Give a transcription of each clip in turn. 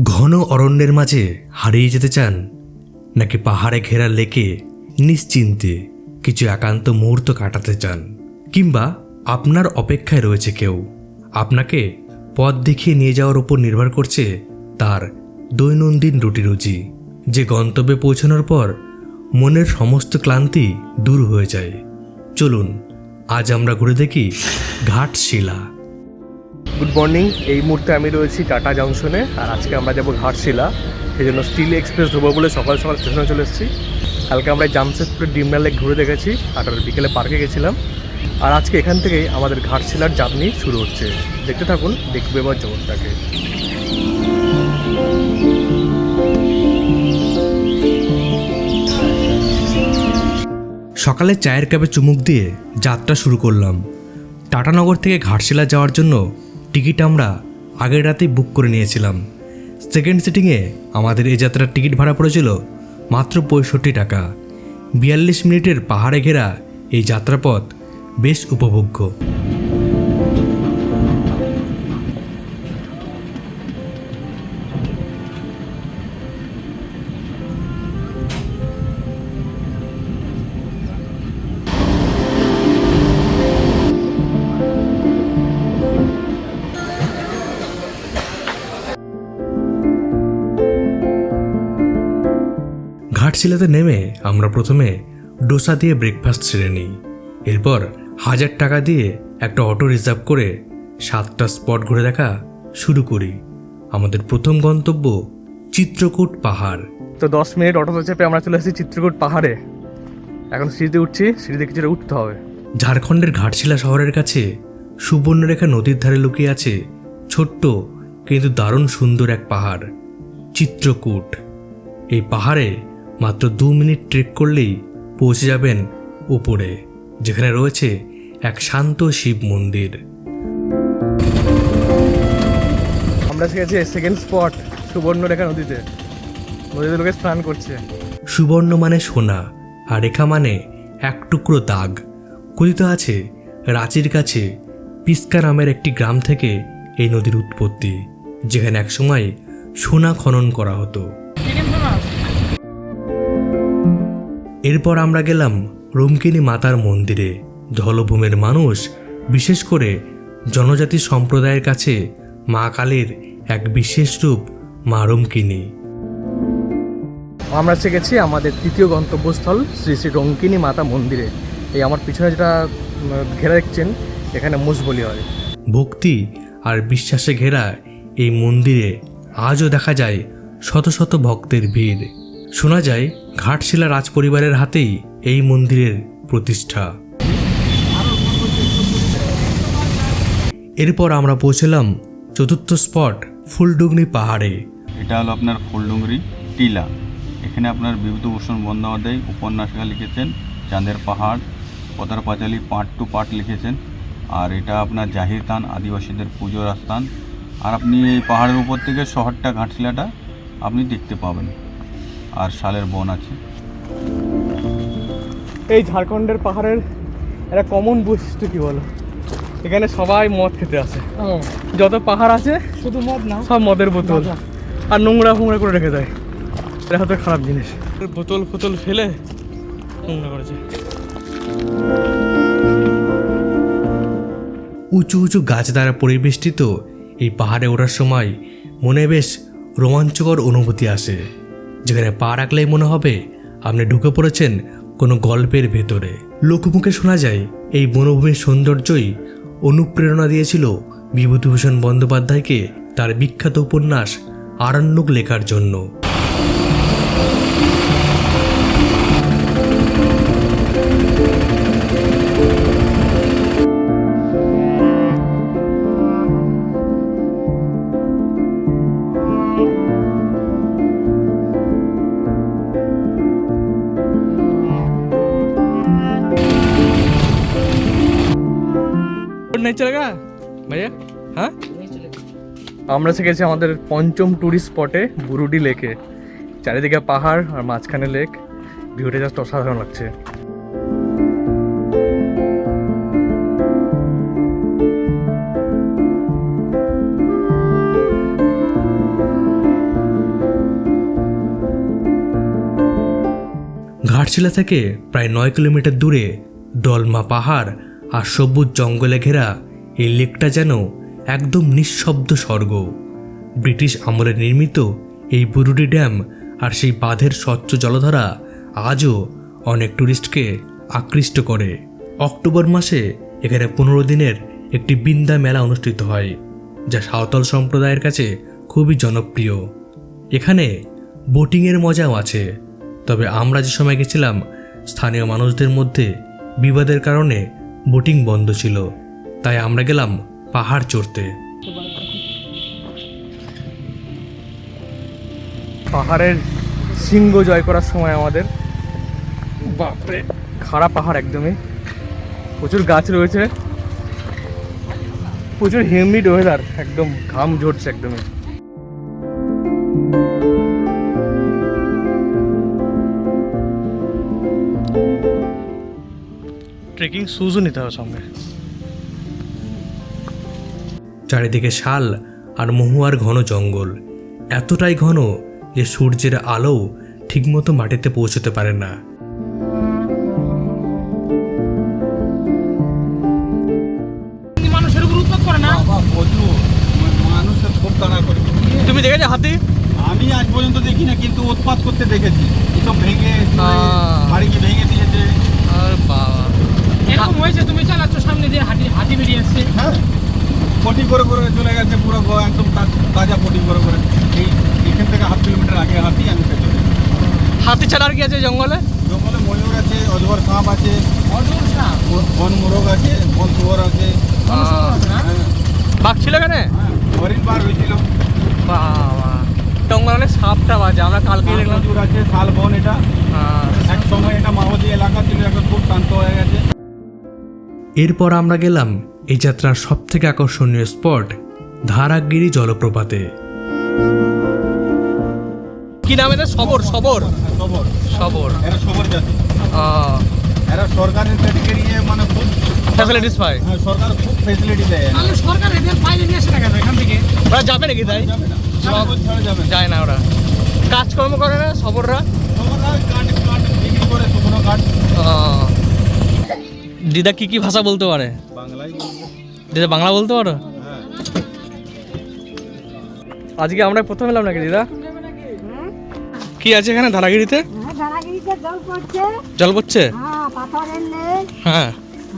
ঘন অরণ্যের মাঝে হারিয়ে যেতে চান, নাকি পাহাড়ে ঘেরা লেকে নিশ্চিন্তে কিছু একান্ত মুহূর্ত কাটাতে চান, কিংবা আপনার অপেক্ষায় রয়েছে কেউ, আপনাকে পথ দেখিয়ে নিয়ে যাওয়ার উপর নির্ভর করছে তার দৈনন্দিন রুটি, যে গন্তব্যে পৌঁছানোর পর মনের সমস্ত ক্লান্তি দূর হয়ে যায়। চলুন আজ আমরা ঘুরে দেখি ঘাটশিলা। Good morning. এই মুহূর্তে আমি রয়েছি টাটা জংশনে, আর আজকে আমরা যাবো ঘাটশিলা। সেই জন্য স্টিল এক্সপ্রেস ধরবো বলে সকাল সকাল স্টেশনে চলে এসেছি। কালকে আমরা জামশেদপুরে ডিমনা লেক ঘুরে দেখেছি, আর বিকেলে পার্কে গেছিলাম। আর আজকে এখান থেকেই আমাদের ঘাটশিলার জার্নি শুরু হচ্ছে। দেখতে থাকুন, দেখবে এবার জগৎটাকে। সকালে চায়ের কাপে চুমুক দিয়ে যাত্রা শুরু করলাম। টাটানগর থেকে ঘাটশিলা যাওয়ার জন্য টিকিট আমরা আগের রাতেই বুক করে নিয়েছিলাম। সেকেন্ড সিটিংয়ে আমাদের এই যাত্রার টিকিট ভাড়া পড়েছিল মাত্র 65 টাকা। 42 মিনিটের পাহাড়ে ঘেরা এই যাত্রাপথ বেশ উপভোগ্য। ঘাটশিলাতে নেমে আমরা প্রথমে ডোসা দিয়ে ব্রেকফাস্ট সেরে নিই। এরপর 1000 টাকা দিয়ে একটা অটো রিজার্ভ করে 7টা স্পট ঘুরে দেখা শুরু করি। আমাদের প্রথম গন্তব্য চিত্রকূট পাহাড়। তো 10 মিনিট অটোতে চেপে আমরা চলে এসেছি চিত্রকূট পাহাড়ে। এখন সিঁড়িতে উঠছি, সিঁড়িতে কিছুটা উঠতে হবে। ঝাড়খণ্ডের ঘাটশিলা শহরের কাছে সুবর্ণরেখা নদীর ধারে লুকিয়ে আছে ছোট্ট কিন্তু দারুণ সুন্দর এক পাহাড়, চিত্রকূট। এই পাহাড়ে মাত্র 2 মিনিট ট্রেক করলেই পৌঁছে যাবেন উপরে, যেখানে রয়েছে এক শান্ত শিব মন্দির। আমরা গেছি সেকেন্ড স্পট সুবর্ণরেখা নদীতে। নদীতে লোকে স্নান করছে। সুবর্ণ মানে সোনা, আর রেখা মানে এক টুকরো দাগ। কথিত আছে রাঁচির কাছে পিস্কা নামের একটি গ্রাম থেকে এই নদীর উৎপত্তি, যেখানে একসময় সোনা খনন করা হতো। এরপর আমরা গেলাম রুমকিনী মাতার মন্দিরে। জলভূমির মানুষ, বিশেষ করে জনজাতি সম্প্রদায়ের কাছে মা কালীর এক বিশেষ রূপ মা রুমকিনী। আমরা গেছি আমাদের তৃতীয় গন্তব্যস্থল শ্রী শ্রী রঙ্কিনী মাতা মন্দিরে। এই আমার পিছনে যেটা ঘেরা দেখছেন, এখানে মোষ বলি হয়। ভক্তি আর বিশ্বাসে ঘেরা এই মন্দিরে আজও দেখা যায় শত শত ভক্তের ভিড়। শোনা যায় ঘাটশিলা রাজপরিবারের হাতেই এই মন্দিরের প্রতিষ্ঠা। এরপর আমরা পৌঁছলাম চতুর্থ স্পট ফুলডুগনি পাহাড়ে। এটা হলো আপনার ফুলডুংরি টিলা। এখানে আপনার বিভূতিভূষণ বন্দ্যোপাধ্যায় উপন্যাসিকা লিখেছেন। চাঁদের পাহাড়, পতার পাঁচালী পার্ট টু পার্ট লিখেছেন। আর এটা আপনার জাহির খান আদিবাসীদের পুজোর স্থান। আর আপনি এই পাহাড়ের উপর থেকে শহরটা ঘাটশিলাটা আপনি দেখতে পাবেন। আর শালের বন আছে। এই ঝাড়খণ্ডের পাহাড়ের একটা কমন বৈশিষ্ট্য কি বলো, এখানে সবাই মদ খেতে আসে। যত পাহাড় আছে শুধু মদ না, সব মদের বোতল আর নোংরা ফোংরা করে রেখে দেয়। এটা হয়তো খারাপ জিনিস। বোতল ফোতল ফেলে নোংরা করেছে। উঁচু উঁচু গাছ দ্বারা পরিবেষ্টিত এই পাহাড়ে ওঠার সময় মনে বেশ রোমাঞ্চকর অনুভূতি আসে, যেখানে পা রাখলেই মনে হবে আপনি ঢুকে পড়েছেন কোনো গল্পের ভেতরে। লোকমুখে শোনা যায় এই বনভূমির সৌন্দর্যই অনুপ্রেরণা দিয়েছিল বিভূতিভূষণ বন্দ্যোপাধ্যায়কে তার বিখ্যাত উপন্যাস আরণ্যক লেখার জন্য। नहीं चलेगा भैया? हाँ, আমরা গেছি আমাদের পঞ্চম টুরিস্ট স্পটে বুরুডি লেকে। চারিদিকে পাহাড় আর মাঝখানে লেক। ভিউটা জাস্ট অসাধারণ লাগছে। ঘাটশিলা থেকে প্রায় 9 কিলোমিটার দূরে ডলমা পাহাড় আর সবুজ জঙ্গলে ঘেরা এই লেকটা যেন একদম নিঃশব্দ স্বর্গ। ব্রিটিশ আমলে নির্মিত এই বুরুডি ড্যাম আর সেই বাঁধের স্বচ্ছ জলধারা আজও অনেক টুরিস্টকে আকৃষ্ট করে। অক্টোবর মাসে এখানে 15 দিনের একটি বিন্দা মেলা অনুষ্ঠিত হয়, যা সাঁওতাল সম্প্রদায়ের কাছে খুবই জনপ্রিয়। এখানে বোটিংয়ের মজাও আছে, তবে আমরা যে সময় গেছিলাম স্থানীয় মানুষদের মধ্যে বিবাদের কারণে বোটিং বন্ধ ছিল, তাই আমরা গেলাম পাহাড় চড়তে। পাহাড়ের শৃঙ্গ জয় করার সময় আমাদের, বাপরে খাড়া পাহাড় একদমই, প্রচুর গাছ রয়েছে, প্রচুর হিউমিড ওয়েদার, একদম ঘাম ঝরছে একদমই। ট্রেকিং শুজও নিতে হবে সঙ্গে। চারিদিকে শাল আর মহুয়ার ঘন জঙ্গল, এতটাই ঘন যে সূর্যের আলো ঠিকমতো মাটিতে পৌঁছতে পারে না। মানুষের উপর উৎপাত করে না, মানুষের খুব তাড়া করে। তুমি দেখেছো হাতি? আমি আজ পর্যন্ত দেখি না, কিন্তু উৎপাত করতে দেখেছি। এসব ভেঙে বাড়িকে ভেঙে দিয়েছে। আর বাবা, এরকম হয়েছে তুমি চালাচ্ছ সামনে দিয়ে হাতি বেরিয়ে আসছে। হ্যাঁ, পটি করে করে চলে গেছে পুরো একদম তাজা পটি করে করে। এখান থেকে 1/2 কিলোমিটার আগে হাতি, আমি চলে গেছি। হাতি ছাড়া আর কি আছে জঙ্গলে? জঙ্গলে ময়ূর আছে, অজগর সাপ আছে, অজর সাপ, বন মোরগ আছে, বন শুয়োর আছে। বাঘ ছিল এখানে? হ্যাঁ, হরিণ বার হয়েছিল। বাবা, জঙ্গলে অনেক সাপটা বাজে, আমরা কালকে দেখলাম। প্রচুর আছে, শালবন। এটা এক সময় এটা মাওবাদী এলাকা ছিল, এখন খুব শান্ত হয়ে গেছে। এরপর আমরা গেলাম এই যাত্রার সবথেকে আকর্ষণীয় স্পট ধারাগিরি জলপ্রপাতে। কি নাম এটা? সবর? সবর সবর, সবর এরা সবর জাতি। এরা সরকারের ক্যাটেগরি, মানে খুব ফ্যাসিলিটিস পায়। হ্যাঁ, সরকার খুব ফ্যাসিলিটি দেয়। তাহলে সরকার এদের বাইরে নিয়ে আসে না কেন এখান থেকে? ওরা যাবে নাকি তাই? যাবে না, ছাড়া যাবে না। যায় না, ওরা কাজকর্ম করে না সবররা। সবররা কাঠ বিক্রি করে, শুকনো কাঠ। দিদা কি কি ভাষা বলতে পারে? বাংলায় বলবো। দিদা বাংলা বলতে পারো? হ্যাঁ। আজকে আমরা প্রথম এলাম নাকি দিদা? কি আছে এখানে ধারাগিরিতে? ধারাগিরিতে জল পড়ছে। জল পড়ছে? হ্যাঁ, পাথরের লেক। হ্যাঁ।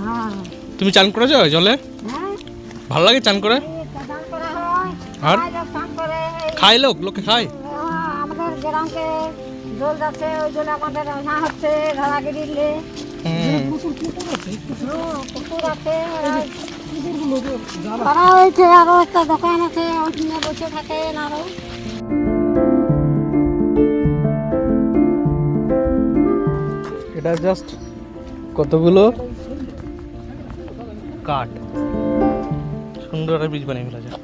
হ্যাঁ, তুমি চান করেছো জলে? হ্যাঁ, ভালো লাগে চান করে? চান করা হয়। আর? খায় লোক চান করে। খায় লোকে খায়? আমাদের গ্রামকে জল যাচ্ছে, ওই জলে আমাদের রান্না হচ্ছে ধারাগিরির লেক। পুকুর আছে, তারা হয়েছে, আরো একটা দোকান আছে, ওইখানে বসে থাকেন আরো। এটা জাস্ট কতগুলো কাঠ, সুন্দর একটা ব্রিজ বানিয়ে ফেলা যায়।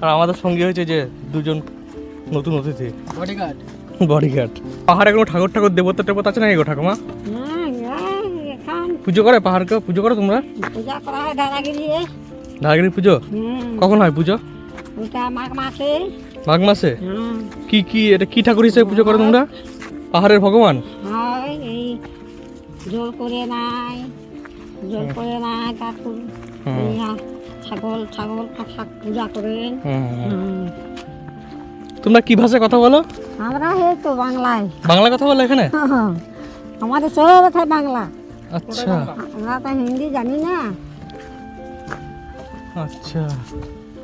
আর আমাদের সঙ্গে হয়েছে যে দুজন নতুন অতিথি, বডিগার্ড। পাহাড়ে কোনো ঠাকুর দেবতা টেবতা আছে না গো ঠাকুমা? এখন পুজো করে পাহাড়কে? পুজো করো তোমরা? পূজা করা হয় ধারাগিরি। ধারাগিরি পুজো কখন হয় পুজো? ওটা মাঘ মাসে। মাঘ মাসে? কি এটা কি ঠাকুর হিসেবে পুজো করো তোমরা? পাহাড়ের ভগবান? হয়, এই জল করে নাই, তারপর ছাগল পূজা করেন। তোমরা কি ভাষায় কথা বলো? আমরা এই তো বাংলায় বাংলা কথা বলো এখানে? আমাদের সব কথা বাংলা। আচ্ছা আমরা তো হিন্দি জানি না। আচ্ছা,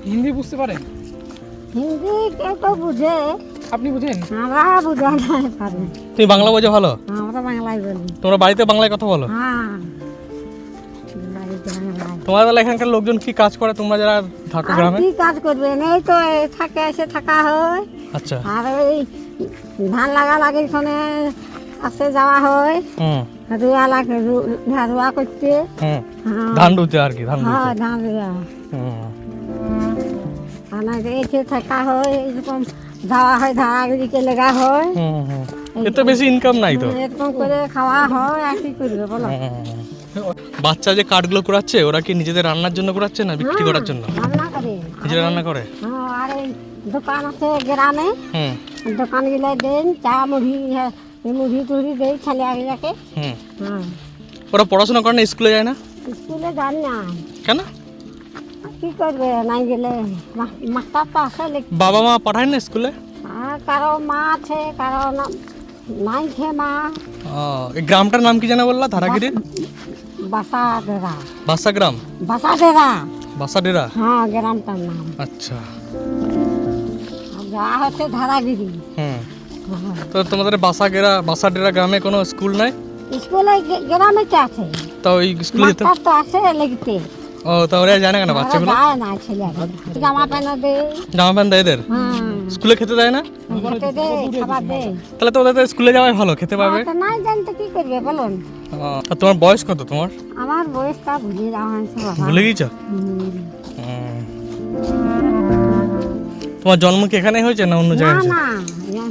হিন্দি বুঝতে পারেন? হিন্দি কেউ তো বুঝে, আপনি বুঝেন? আমরা বুঝা নাই পারি। তুমি বাংলা বোঝো ভালো? আমরা বাংলায় বলি। তোমরা বাড়িতে বাংলায় কথা বলো? হ্যাঁ, বাড়িতে বাংলায়। তোমার তাহলে এখানকার লোকজন কি কাজ করে তোমরা যারা থাকো আর গ্রামে? কি কাজ করবেন, এই তো থাকে এসে থাকা হয়। আচ্ছা। আর ওই ধান লাগা এখানে আসে যাওয়া হয়, রুয়া লাগে, রুয়া করতে। হ্যাঁ, ধান রুতে আর কি, ধান হ্যাঁ, রুতে। ধান রুয়া। আর এসে থাকা হয়, এরকম যাওয়া হয়, ধারাগিরিকে লেগা হয়। এতে বেশি ইনকাম নাই তো। এরকম করে খাওয়া হয়, আর কি করবে বলো? বাচ্চা যে কাঠগুলো কুড়াচ্ছে ওরা কি নিজেদের রান্নার জন্য কুড়াচ্ছে না বিক্রি করার জন্য? রান্না করে। নিজেরা রান্না করে? হ্যাঁ, আর এই দোকান আছে গ্রামে, দোকান গুলো দেন, চা মুড়ি এই মুড়ি টুড়ি দেই ছেলে আগে যাকে। হুম, হ্যাঁ, ওরা পড়াশোনা করে না, স্কুলে যায় না স্কুলে যান না, কেন? কি করবে নাই গেলে মাস্টার তো আছে বাবা মা পাঠায় না স্কুলে? আর কারো মা আছে, কারো নাই খে মা। এই গ্রামটার নাম কি জানা বললা? ধারাগিরির বাসাডেরা। বাসা গ্রাম? বাসাডেরা, বাসাডেরা। হ্যাঁ গ্রামটার নাম। আচ্ছা। আর যা হচ্ছে ধারাগিরি। হুম, হ্যাঁ। তো তোমাদের বাসাডেরা গ্রামে কোনো স্কুল নাই? স্কুলে গ্রামে তো আছে, তো ওই স্কুলে যেতে? মাস্টার তো আছে লিখতে। ও, তা ওরা জানে কেন বাচ্চাগুলো? যায় না ছেলে, জামা প্যান্ট দে। জামা প্যান্ট দেয় এদের? হ্যাঁ, স্কুলে খেতে দেয় না? খেতে দে, খাবার দে। তাহলে তো ওদের তো স্কুলে যাওয়াই ভালো, খেতে পাবে। তো নাই জানতে কি করবে বলুন? আর তোমার বয়স কত তোমার? আমার বয়সটা ভুলে যাওয়া হয়েছে বাবা। ভুলে গিয়েছো? হুম। তোমার জন্ম কি এখানে হয়েছে না অন্য না জায়গায়? না,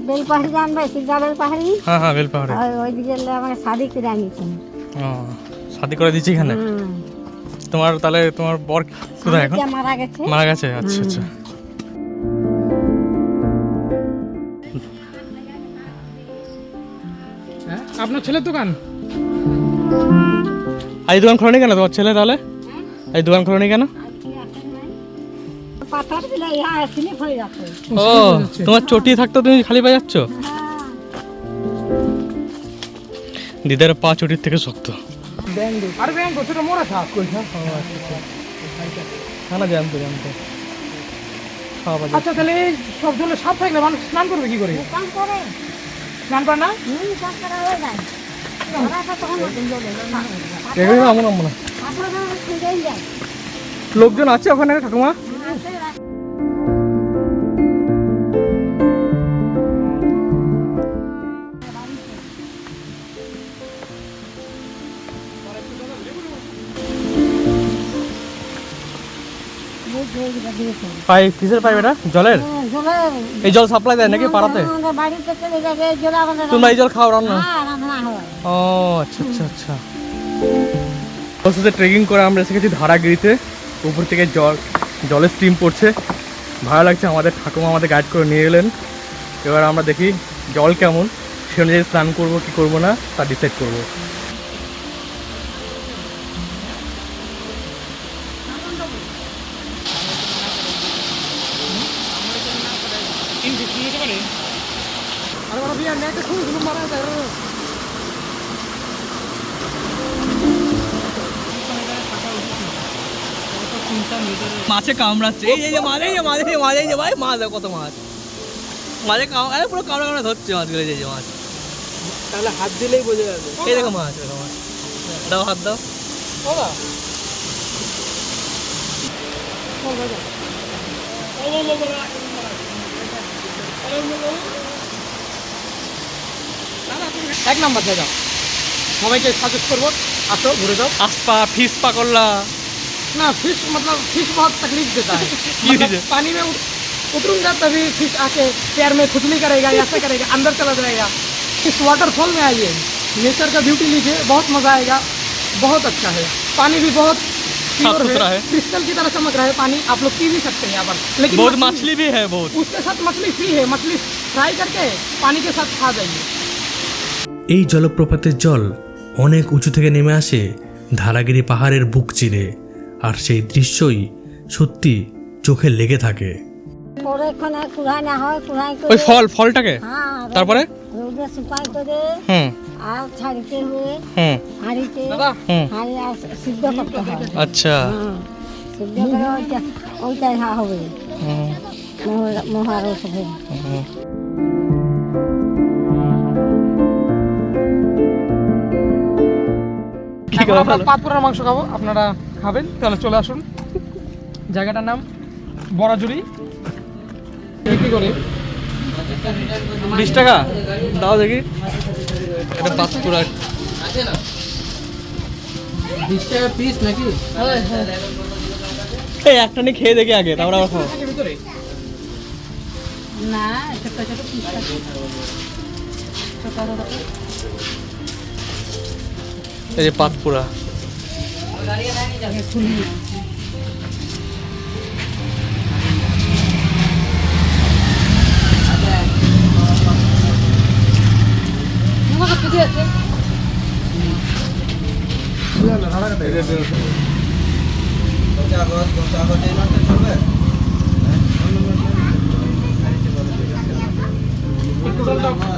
বেলপাহাড়ি জানবে, সিদ্ধা বেলপাহাড়ি, হ্যাঁ হ্যাঁ, বেলপাহাড়ে। ওইদিকে আমাকে শাদি করে আনিছে। শাদি করে দিচ্ছি এখানে। হুম। তোমার তাহলে তোমার বর কোথায় এখন? স্বামীটা মারা গেছে। মারা গেছে? আচ্ছা আচ্ছা। হ্যাঁ, আপনার ছেলের দোকান? এই দোকান খোলেনি কেন তোমার ছেলে তাহলে? এই দোকান খোলেনি কেন? পাথর দিলে ইহা স্লিপ হয়ে যাচ্ছে। ও, তোমার চটি থাকতো তুমি খালি পায়ে যাচ্ছ? হ্যাঁ। দিদার পা চটির থেকে শক্ত। আরে ব্যাংক ছোট মোড়া থাক কই থাক। হ্যাঁ না, জানতো জানতো। আচ্ছা, তাহলে এই সব জলে সাপ থাকলে মানুষ স্নান করবে কি করে? কাম করে, স্নান করে না? কাম করা হয়ে যায়। ওরা তো তখন এগুলো আমার নাম না। পাথর খুঁজে যায়। লোকজন আছে ওখানে ঠাকুমা? পাইপ, কিসের পাইপ এটা? জলের? এই জল সাপ্লাই দেয় নাকি পাড়াতে? বাড়িতে চলে যাবে, জল আমাদের তোমরা এই জল খাও রান্না? রান্না হয়। ও আচ্ছা আচ্ছা আচ্ছা। ওর সাথে ট্রেকিং করে আমরা এসে গেছি ধারাগিরিতে। উপর থেকে জলের স্ট্রিম পড়ছে, ভালো লাগছে। আমাদের ঠাকুমা আমাদের গাইড করে নিয়ে গেলেন। এবার আমরা দেখি জল কেমন, সে অনুযায়ী স্নান করবো কি করবো না তা ডিসাইড করবো। আরে বড় বিয়া নেটে খুব জুলুম মারা যায়। মাছে কামড়াচ্ছে, এই যে মাছ, এই যে মাছ, এই যে মাছ, এই যে ভাই মাছ, কত মাছ মাঝে কামড়ে, পুরো কামড়ে কামড়ে ধরছে মাছগুলো। এই যে মাছ, তাহলে হাত দিলেই বোঝা যাবে। এই দেখো মাছ, দেখো মাছ। দাও হাত দাও। ওরা এক নাম্বার জায়গা, সবাইকে সাজেস্ট করবো আসো ঘুরে যাও। আসপা ফিস পাকড়লা ना फिश मतलब फिश बहुत तकलीफ देता है। मतलब पानी में उतरूंगा तभी फिश आके पैर में खुजली करेगा, ऐसा करेगा, अंदर चला जाएगा। इस वाटरफॉल में आइए, नेचर का ब्यूटी लीजिए, बहुत मज़ा आएगा। बहुत अच्छा है, पानी भी बहुत प्योर है, क्रिस्टल की तरह चमक रहा है पानी। आप लोग पी भी सकते हैं यहाँ पर, लेकिन बहुत मछली भी है, बहुत उसके साथ मछली फ्री है। मछली फ्राई करके पानी के साथ खा जाइए। এই জলপ্রপাতের জল অনেক উঁচু থেকে নেমে আসে ধারাগিরি পাহাড়ের বুক চিরে, আর সেই দৃশ্যই সত্যি চোখে লেগে থাকে। পরেক্ষণে কুড়াই না হয়, কুড়াই করে ওই ফলটাকে তারপরে রোদে শুকাই করে আর ছাড়িতে হবে হাঁড়িতে, হাঁড়ি আর সিদ্ধ করতে হয়। আচ্ছা, সিদ্ধ করে ওইটাই হবে মহার ওষুধে। পাতপুরার মাংস খাবো, আপনারা খাবেন তাহলে চলে আসুন। জায়গাটার নাম বড়াজুড়ি। বিক্রি করে 20 টাকা দাও দেখি। এটা পাতপুরা 20 টাকা পিস নাকি? এই একটা নিয়ে খেয়ে দেখি আগে, তারপর আবার খাবো। ভিতরে না ছোট ছোট পিস থাকে, এই যে পাতপুরা।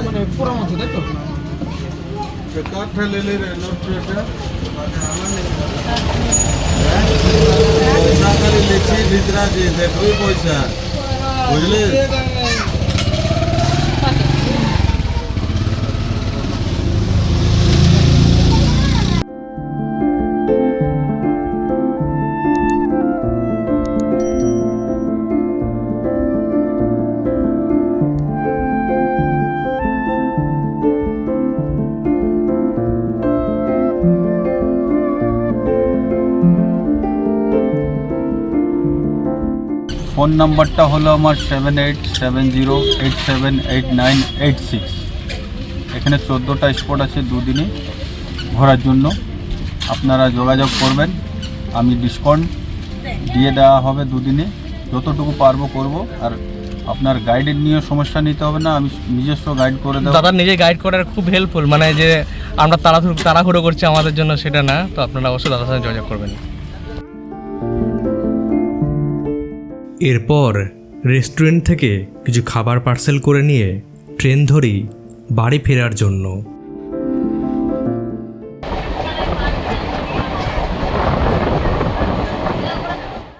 মানে পুরো মাছ তাই তো কাঠটা লেলে রে নোটটা পয়সা খালি লিখছি ভিতরা যে দেখবি পয়সা বুঝলে ফোন নাম্বারটা হলো আমার 7870878986। এখানে 14টা স্পট আছে দুদিনে ঘোরার জন্য। আপনারা যোগাযোগ করবেন, আমি ডিসকাউন্ট দিয়ে দেওয়া হবে দুদিনে, যতটুকু পারবো করব। আর আপনার গাইডের নিয়ে সমস্যা নিতে হবে না, আমি নিজস্ব গাইড করে দেবো। দাদা নিজে গাইড করার খুব হেল্পফুল, মানে যে আমরা তাড়াহুড়ো করছি আমাদের জন্য সেটা না। তো আপনারা অবশ্যই দাদার সাথে যোগাযোগ করবেন। এরপর রেস্টুরেন্ট থেকে কিছু খাবার পার্সেল করে নিয়ে ট্রেন ধরি বাড়ি ফেরার জন্য।